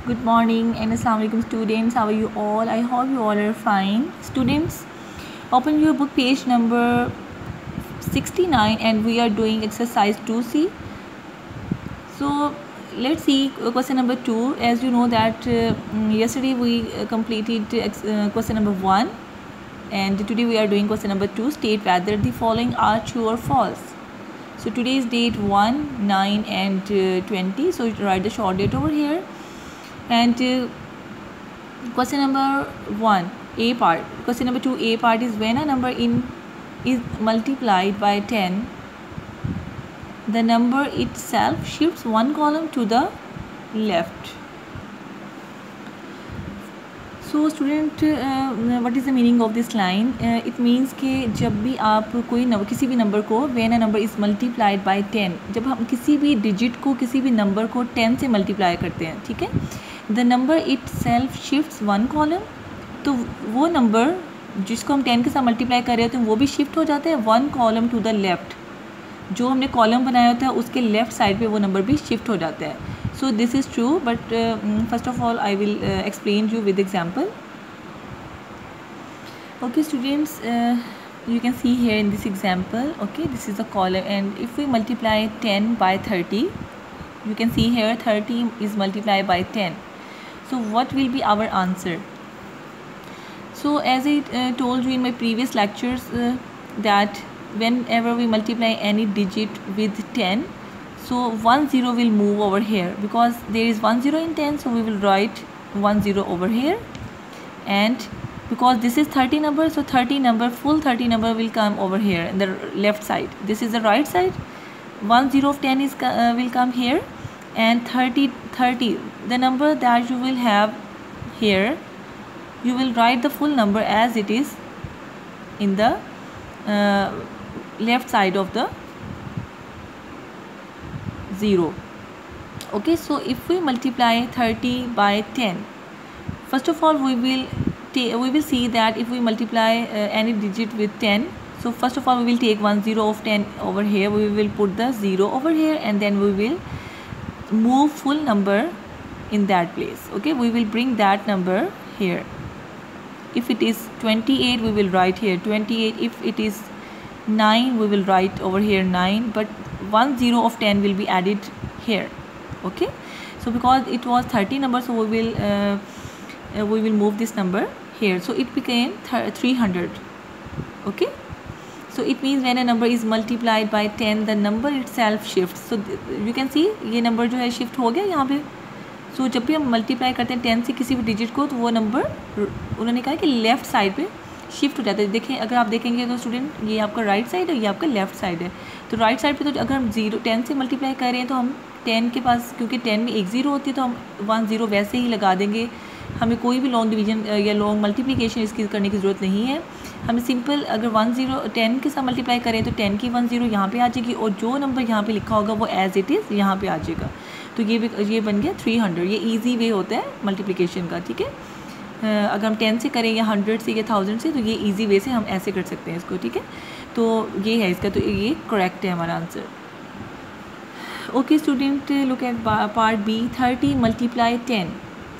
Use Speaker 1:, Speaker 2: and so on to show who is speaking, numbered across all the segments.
Speaker 1: Good morning and Assalamu alaikum students. How are you all? I hope you all are fine. Students, open your book page number 69 and we are doing exercise 2C. So let's see question number 2. As you know that yesterday we completed question number 1 and today we are doing question number 2. State whether the following are true or false. So today is date 1, 9 and 20. So write the short date over here. And question number 1 A part. Question number 2 A part is when a number is multiplied by 10, the number itself shifts one column to the left. So student, what is the meaning of this line? It means कि जब भी आप कोई किसी भी number को when a number is multiplied by 10, जब हम किसी भी डिजिट को किसी भी नंबर को 10 से मल्टीप्लाई करते हैं, ठीक है, the number it self shifts one column, तो वो नंबर जिसको हम 10 के साथ मल्टीप्लाई कर रहे होते हैं वो भी शिफ्ट हो जाता है one column to the left. जो हमने कॉलम बनाया होता है उसके लेफ़्ट साइड पे वो नंबर भी शिफ्ट हो जाता है. So this is true, but first of all I will explain you with example. Okay students, you can see here in this example, okay, this is the column, and if we multiply 10 by 30, you can see here 30 is multiplied by 10. So what will be our answer? So as I told you in my previous lectures that whenever we multiply any digit with 10, so 1 0 will move over here because there is 1 0 in 10, so we will write 1 0 over here. And because this is 30 number, so 30 number, full 30 number will come over here in the left side. This is the right side. 1 0 of 10 is will come here, and 30 the number that you will have here, you will write the full number as it is in the left side of the 0. Okay, so if we multiply 30 by 10, first of all we will see that if we multiply any digit with 10, so first of all we will take 1 0 of 10 over here, we will put the 0 over here, and then we will move full number in that place. Okay, we will bring that number here. If it is 28, we will write here 28. If it is 9, we will write over here 9, but 1 0 of 10 will be added here. Okay, so because it was 30 number, so we will move this number here, so it became 300. Okay, so it means when a number is multiplied by 10, the number itself shifts. So you can see ये number जो है shift हो गया यहाँ पे. So जब भी हम multiply करते हैं 10 से किसी भी digit को, तो वो number उन्होंने कहा कि left side पे शिफ्ट हो जाता है. देखें, अगर आप देखेंगे तो स्टूडेंट ये आपका राइट साइड है, ये आपका लेफ्ट साइड है. तो राइट साइड पे तो अगर हम 10 से मल्टीप्लाई कर रहे हैं तो हम 10 के पास, क्योंकि 10 में एक 0 होती है, तो हम 1 0 वैसे ही लगा देंगे. हमें कोई भी लॉन्ग डिवीजन या लॉन्ग मल्टीप्लिकेशन इसकी करने की ज़रूरत नहीं है. हमें सिंपल अगर 1 0 10 के साथ मल्टीप्लाई करें तो 10 की 1 0 यहाँ पे आ जाएगी, और जो नंबर यहाँ पे लिखा होगा वो एज इट इज़ यहाँ पे आ जाएगा. तो ये बन गया 300. ये ईजी वे होता है मल्टीप्लिकेशन का. ठीक है, अगर हम 10 से करें या 100 से या 1000 से, तो ये इजी वे से हम ऐसे कर सकते हैं इसको. ठीक है, तो ये है इसका, तो ये करेक्ट है हमारा answer. Okay student, look at part B. 30 multiply 10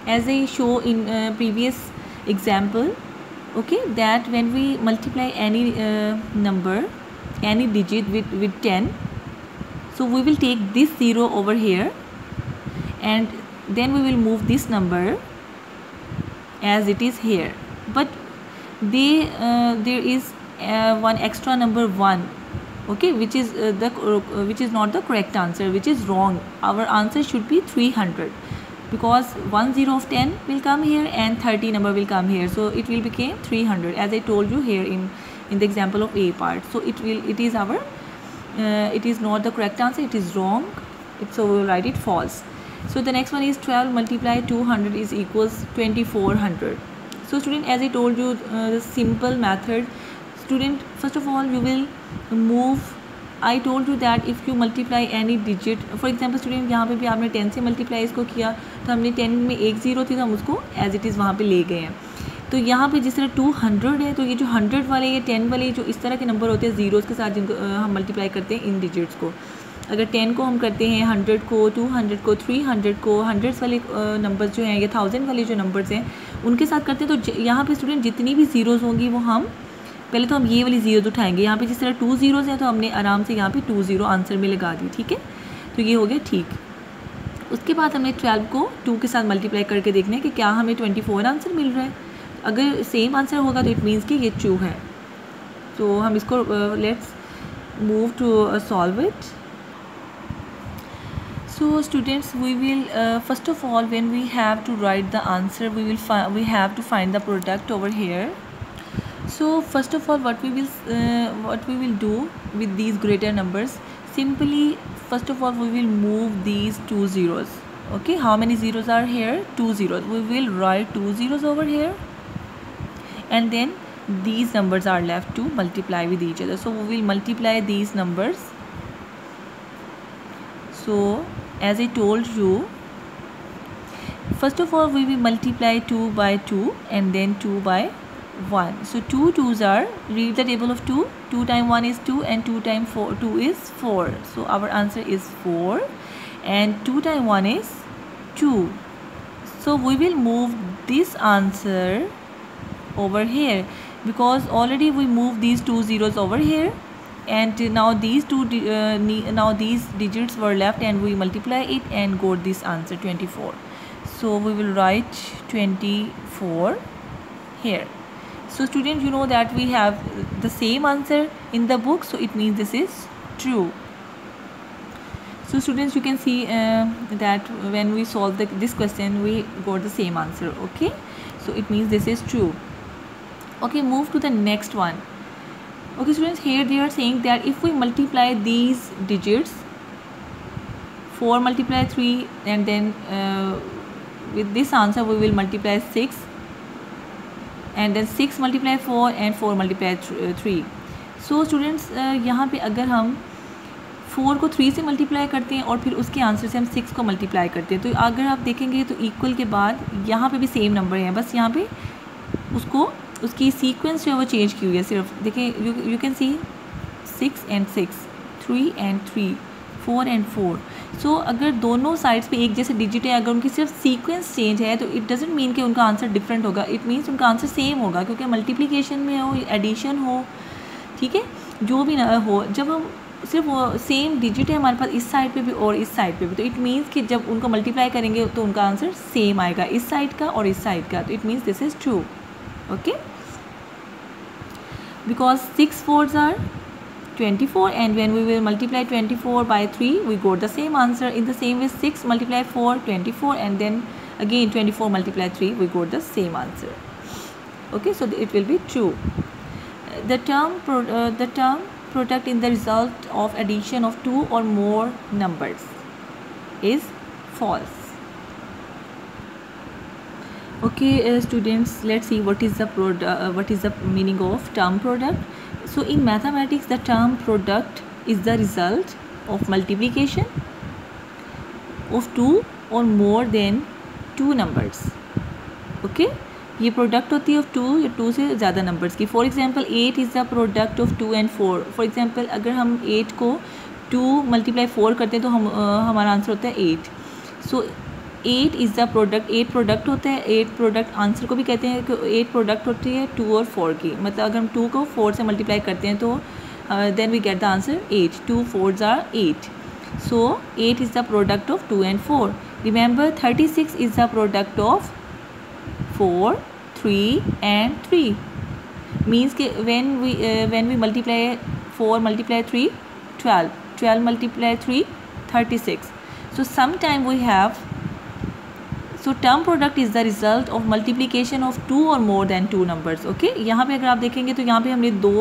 Speaker 1: as a show in previous example. Okay, that when we multiply any number, any digit with 10, so we will take this 0 over here, and then we will move this number as it is here, but there is one extra number 1, okay, which is which is not the correct answer, which is wrong. Our answer should be 300 because 1 0 of 10 will come here and 30 number will come here, so it will become 300 as I told you here in the example of A part. So it is our it is not the correct answer, it is wrong, so we will write it false. So the next one is 12 multiplied 200 is equals 2400. So student, as I told you, the simple method, student, first of all you will move. I told you that if you multiply any digit, for example student, यहाँ पे भी आपने 10 से multiply इसको किया, तो हमने 10 में एक 0 थी तो हम उसको as it is वहाँ पे ले गए हैं. तो यहाँ पे जिस तरह 200 है, तो ये जो 100 वाले या 10 वाले जो इस तरह के नंबर होते हैं ज़ीरोज़ के साथ, जिनको हम मल्टीप्लाई करते हैं इन डिजिट्स को, अगर 10 को हम करते हैं, 100 को, 200 को, 300 को, हंड्रेड्स वाले नंबर्स जो हैं या 1000 वाले जो नंबर्स हैं उनके साथ करते हैं, तो यहाँ पे स्टूडेंट जितनी भी ज़ीरोज़ होंगी वो हम पहले तो हम ये वाली ज़ीरोज़ उठाएंगे। यहाँ पे जिस तरह 2 ज़ीरोज़ हैं तो हमने आराम से यहाँ पे 2 ज़ीरो आंसर में लगा दी, ठीक है, तो ये हो गया ठीक। उसके बाद हमने 12 को 2 के साथ मल्टीप्लाई करके देखना है कि क्या हमें 24 आंसर मिल रहा है। अगर सेम आंसर होगा तो इट मीन्स कि ये ट्रू है। तो हम इसको let's move to solve it. So students, we will first of all, when we have to write the answer, we have to find the product over here. So first of all, what we will do with these greater numbers, simply first of all we will move these 2 zeros. Okay, how many zeros are here? 2 zeros. We will write 2 zeros over here, and then these numbers are left to multiply with each other. So we will multiply these numbers. So as I told you, first of all we will multiply 2 by 2 and then 2 by 1. So 2 2s are, read the table of 2, 2 times 1 is 2 and 2 times 2 is 4. So our answer is 4 and 2 times 1 is 2. So we will move this answer over here because already we moved these 2 zeros over here, and now these these digits were left and we multiply it and got this answer 24. So we will write 24 here. So students, you know that we have the same answer in the book, so it means this is true. So students, you can see that when we solve this question we got the same answer. Okay, so it means this is true. Okay, move to the next one. Okay students, here they are saying that if we multiply these digits, 4 multiply 3, and then with this answer we will multiply 6, and then 6 multiply 4 and 4 multiply 3. So students, यहाँ पे अगर हम 4 को 3 से multiply करते हैं और फिर उसके आंसर से हम 6 को मल्टीप्लाई करते हैं, तो अगर आप देखेंगे तो इक्वल के बाद यहाँ पे भी सेम नंबर है, बस यहाँ पे उसकी सीक्वेंस जो है वो चेंज की हुई है सिर्फ। देखें, you can see 6 and 6, 3 and 3, 4 and 4. सो अगर दोनों साइड्स पे एक जैसे डिजिट है, अगर उनकी सिर्फ सीक्वेंस चेंज है तो इट डजेंट मीन कि उनका आंसर डिफरेंट होगा, इट मीन्स उनका आंसर सेम होगा, क्योंकि मल्टीप्लिकेशन में हो, एडिशन हो, ठीक है, जो भी ना हो, जब हम सिर्फ सेम डिजिट है हमारे पास इस साइड पे भी और इस साइड पे भी, तो इट मीन्स कि जब उनको मल्टीप्लाई करेंगे तो उनका आंसर सेम आएगा, इस साइड का और इस साइड का, तो it means this is true. Okay, because 6 4s are 24, and when we will multiply 24 by 3 we got the same answer. In the same way, 6 multiply 4, 24, and then again 24 multiply 3 we got the same answer. Okay, so it will be true. The term product in the result of addition of 2 or more numbers is false. Okay, students, let's see what is the meaning of term product. So in mathematics, the term product is the result of multiplication of 2 or more than 2 numbers. Okay, ये product होती है of 2 या 2 से ज़्यादा numbers की. For example 8 is the product of 2 and 4. For example अगर हम 8 को 2 multiply 4 करते हैं तो हमारा आंसर होता है 8. So 8 is the product, 8 product होता है. 8 प्रोडक्ट आंसर को भी कहते हैं कि 8 प्रोडक्ट होती है 2 और 4 की. मतलब अगर हम 2 को 4 से मल्टीप्लाई करते हैं तो then we get the answer 8. 2 4s are 8. So 8 is the product of 2 and 4. Remember 36 is the product of 4, 3 and 3. Means कि when we multiply 4 multiply 3, 12. 12 multiply 3, 36. So sometime we have, so term product is the result of multiplication of 2 or more than 2 numbers. Okay, यहाँ पे अगर आप देखेंगे तो यहाँ पे हमने 2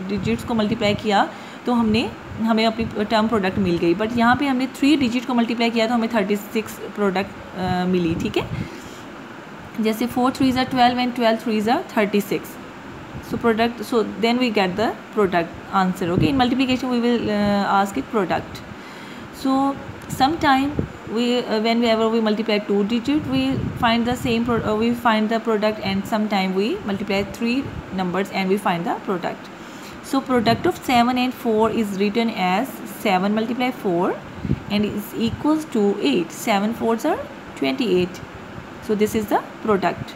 Speaker 1: डिजिट्स को मल्टीप्लाई किया तो हमें अपनी टर्म प्रोडक्ट मिल गई. बट यहाँ पे हमने 3 डिजिट को मल्टीप्लाई किया तो हमें 36 प्रोडक्ट मिली. ठीक है, जैसे 4 3s are 12 and 12 3s are 36. So product, so then we get the product answer. Okay, in multiplication we will ask it product. So sometime whenever we multiply 2 digit we find the same we find the product, and sometime we multiply 3 numbers and we find the product. So product of 7 and 4 is written as 7 multiply 4 and is equals to 8. 7 4s are 28. So this is the product.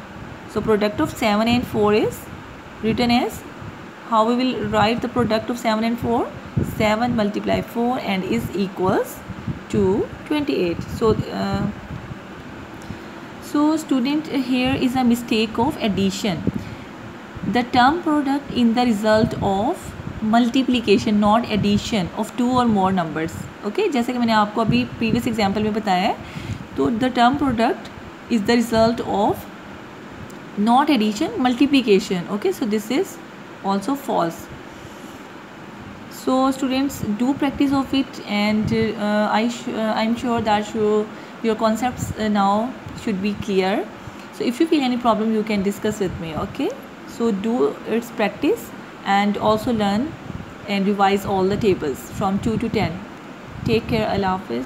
Speaker 1: So product of 7 and 4 is written as, how we will write the product of 7 and 4? 7 multiply 4 and is equals to 28. So student, here is a mistake of addition. The term product in the result of multiplication, not addition of two or more numbers. Okay, जैसे कि मैंने आपको अभी previous example में बताया है, तो the term product is the result of not addition, multiplication. Okay, so this is also false. So students, do practice of it, and I'm sure that your concepts now should be clear. So if you feel any problem, you can discuss with me. Okay, so do its practice and also learn and revise all the tables from 2 to 10. Take care. Allah Hafiz.